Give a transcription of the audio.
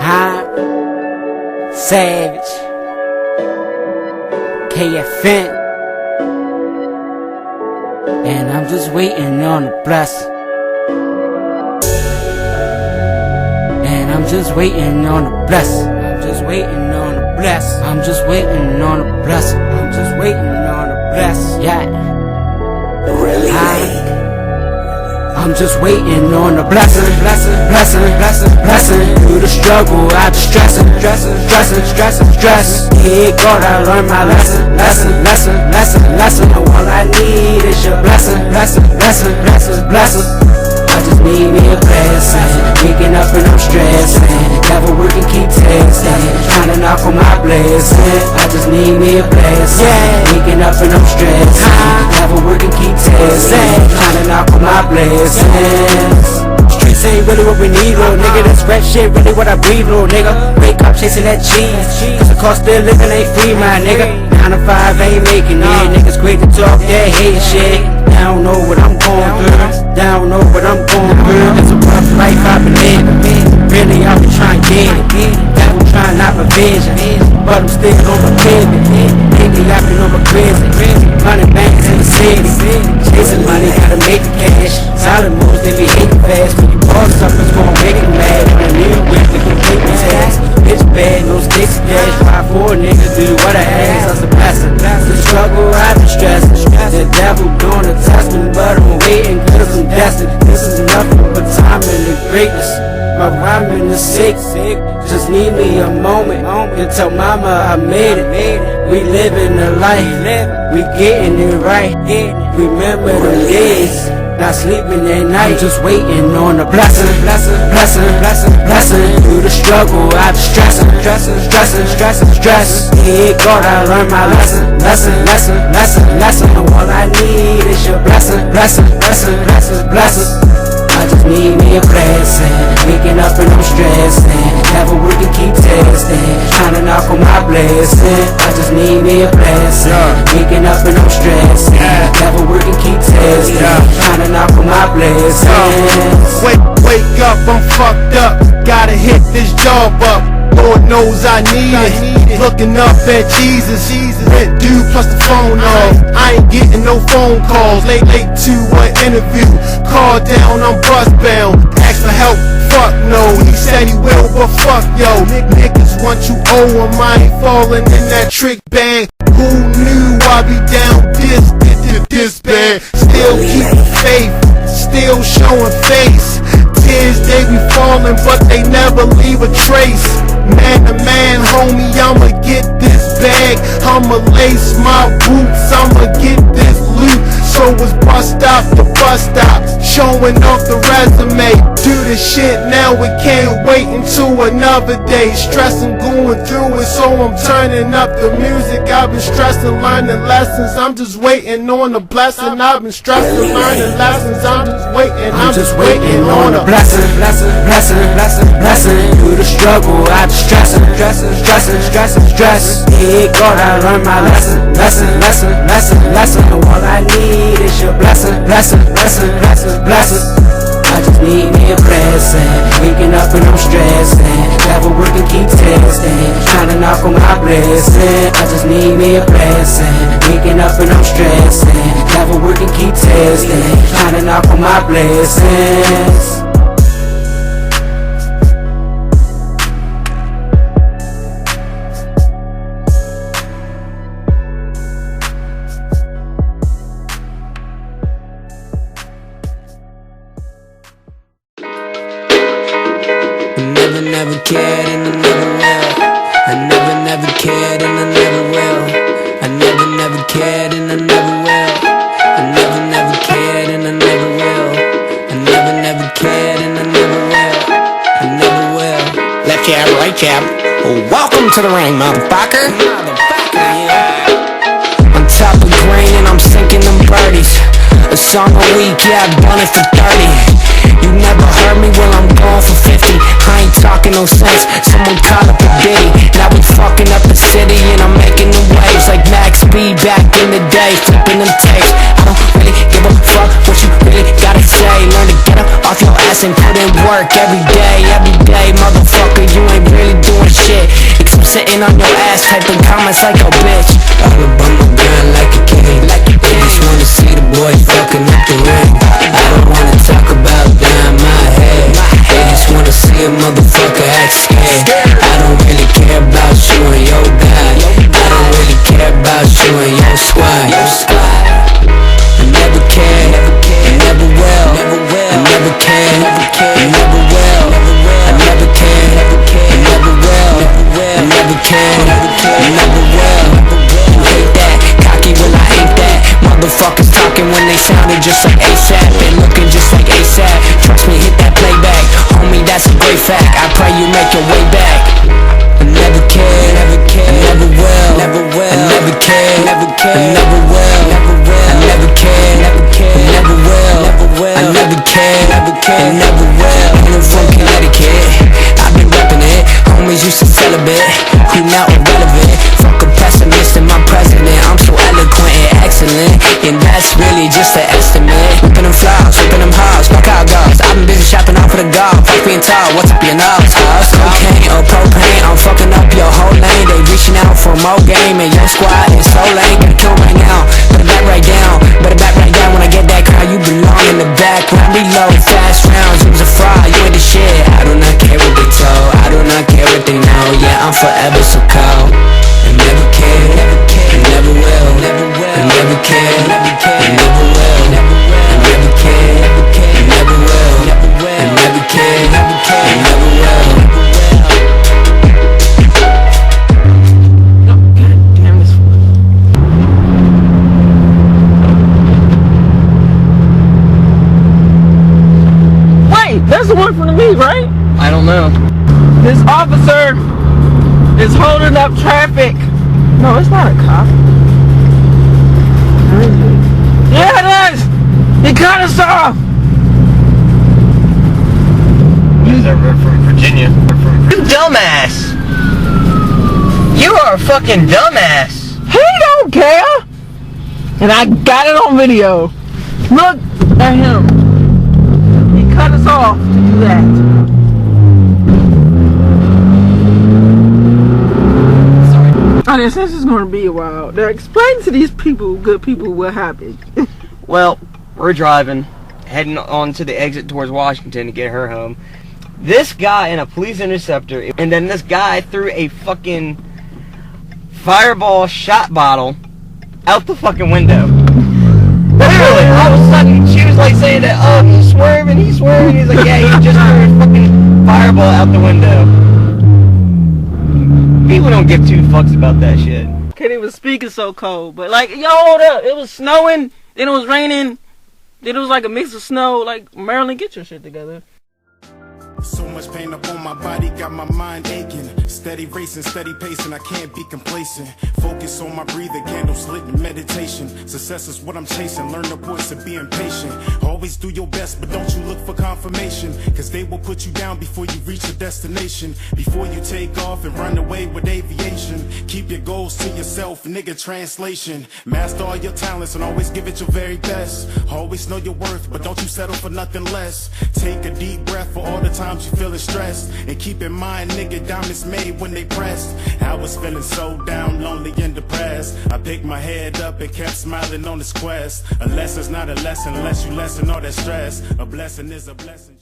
Huh? Savage. KFN. And I'm just waiting on the blessing. And I'm just waiting on the blessing. I'm just waiting on the blessing. I'm just waiting on the blessing. I'm just waiting on the blessing. Yeah. Really late. I'm just waiting on the blessing, blessing, blessing, blessing, blessing. Through the struggle, I just stressing, stressing, stressing, stressing, stress. Yeah, God, I learned my lesson, lesson, lesson, lesson, lesson. And all I need is your blessing, blessing, blessing, blessing, blessing. I just need me a blessing. Waking up and I'm stressing. Devil working, keep testing. Trying to knock on my blessing. I just need me a blessing. Waking up and I'm stressing. Devil working, keep testing. Trying to knock on my blessings. Streets ain't really what we need, little nigga. This rap shit really what I breathe, little nigga. Wake up chasing that cheese, cause the cost of living ain't free, my nigga. 9 to 5 ain't making it. Niggas quick to talk that hate shit. They don't know what I'm going through. They don't know what I'm going through. It's a rough life I've been living. Really I've been trying to get it. Devil trying not my vision, but I'm still on my pivot. Nigga I've been on my prison. 100 banks in the city. Chasing money, gotta make the cash. Solid moves, they be hating fast. When you boss up, it's gon' make it mad. When I'm new with the complete task. Bitch bad, no sticks of cash. 5'4" niggas do what I ask. That's a blessing. The struggle, I've been stressing. The devil doing the testing, but I'm waiting cause I'm destined. This is nothing but time and the greatness. My rhyming is sick. Just need me a moment. And tell mama I made it. We living the life. We getting it right. Remember the days. Not sleeping at night, just waiting on the blessing, blessing, blessing, blessing, blessing. Through the struggle, I just stressing, stressing, stressing, stressing, stress. Yeah, God, I learned my lesson, lesson, lesson, lesson, lesson. And all I need is your blessing, blessing, blessing, blessing, blessing. I just need me a blessing. Waking up and I'm stressing. Never working, keep testing. Trying to knock on my blessing. I just need me a blessing. Waking up and I'm stressing. Never working, keep testing. Trying to knock on my blessings. Wake up, I'm fucked up. Gotta hit this job up. Lord knows I need it. Looking up at Jesus. Rent due plus the phone off. I ain't getting no phone calls. Late to an interview. Call down, I'm bus bound. Ask for help, fuck no. He said he will, but fuck yo. Niggas want you owe him. I ain't falling in that trick bag. Who knew I'd be down this bad? Still keep faith, still showing face. Tears they be falling, but they never leave a trace. Man to man, homie, I'ma get this bag. I'ma lace my boots, I'ma get this loot. So it's bus stop to bus stop, showing off the resume. Do the shit now, we can't wait until another day. Stressing, going through it, so I'm turning up the music. I've been stressing, learning lessons. I'm just waiting on the blessing. I've been stressing, learning lessons. I'm just waiting. I'm just waiting on a blessing, blessing, blessing, blessing, blessing. Through the struggle, I just stressing, stressing, stressing, stressing, stress. Yeah, God, I learned my lesson, lesson, lesson, lesson, lesson. And all I need is your blessing, blessing, blessing, blessing, blessing. I just need me a blessing. Waking up and I'm stressing. Devil working, keep testing. Trying to knock on my blessing. I just need me a blessing. Waking up and I'm stressing. Devil working, keep testing. Trying to knock on my blessings. Never cared and I never will. I never cared and I never will. I never cared and I never will. I never cared and I never will. I never cared and I never will. I never will. Left jab, right jab. Welcome to the ring, motherfucker. On top of green and I'm sinking them birdies. A song a week, yeah, I've done it for 30. You never heard me, well I'm going for 50. I ain't talking no sense, someone call up a Diddy. Now we fucking up the city and I'm making the waves like Max B back in the day, flipping them tapes. I don't really give a fuck what you really gotta say. Learn to get up off your ass and put in work every day, motherfucker, you ain't real. a motherfucker act scared. I don't really care about you and your guy. I don't really care about you and your squad. I never cared, I never will. I never cared, I never will. I never cared, I never will. I never cared, I never will. You hate that, cocky, well I ain't that. Motherfuckers talking when they sounded just like ASAP and looking just like ASAP. Trust me, hit that playback, homie, that's a great fact. I pray you make your way back. I never cared, I never will. I never cared, I never will. I never cared, I never will. I never cared, I never will. I'm from Connecticut, I've been reppin' it. Homies used to celibate, who now irrelevant. Fuck a pessimist and my president. I'm so eloquent and excellent, and that's really just an estimate. Whipping them flies, whipping them hogs, fuck out guards. I've been busy shopping out for the golf. Fuck being tall, what's up your nose? Cocaine or propane, I'm fucking up your whole lane. They reaching out for more game, and your squad is so lame. Gotta kill right now, better back right down. Better back right down when I get that crowd. You belong in the background. Reload fast rounds, you was a fraud, you ain't the shit. I do not care what they told, I do not care what they know. Yeah, I'm forever so cold. I never cared, I never will. I never cared, I never will. I never cared, I never will. I never cared, I never will. That's the one from the meet, right? I don't know. This officer is holding up traffic. No, it's not a cop. Where is it? Yeah, it is! He cut us off! We're from Virginia. You dumbass! You are a fucking dumbass! He don't care! And I got it on video. Look at him. He cut us off to do that. Sorry. This is going to be a while. Now explain to these people, good people, what happened. Well, we're driving, heading on to the exit towards Washington to get her home. This guy in a police interceptor, and then this guy threw a fucking fireball shot bottle out the fucking window. Literally, all of a sudden, she was like saying that, oh, he's swerving. He's like, yeah, he just threw a fucking fireball out the window. People don't give two fucks about that shit. Can't even speak, it's so cold. But like, yo, hold up, it was snowing, then it was raining, then it was like a mix of snow. Like, Maryland, get your shit together. So much pain up on my body, got my mind aching. Steady racing, steady pacing, I can't be complacent. Focus on my breathing, candles lit in meditation. Success is what I'm chasing, learn the voice of being patient. Always do your best, but don't you look for confirmation, cause they will put you down before you reach your destination. Before you take off and run away with aviation, keep your goals to yourself, nigga, translation. Master all your talents and always give it your very best. Always know your worth, but don't you settle for nothing less. Take a deep breath for all the times you feeling stressed, and keep in mind, nigga, diamonds made when they pressed. I was feeling so down, lonely and depressed. I picked my head up and kept smiling on this quest. A lesson's not a lesson unless you lessen all that stress. A blessing is a blessing.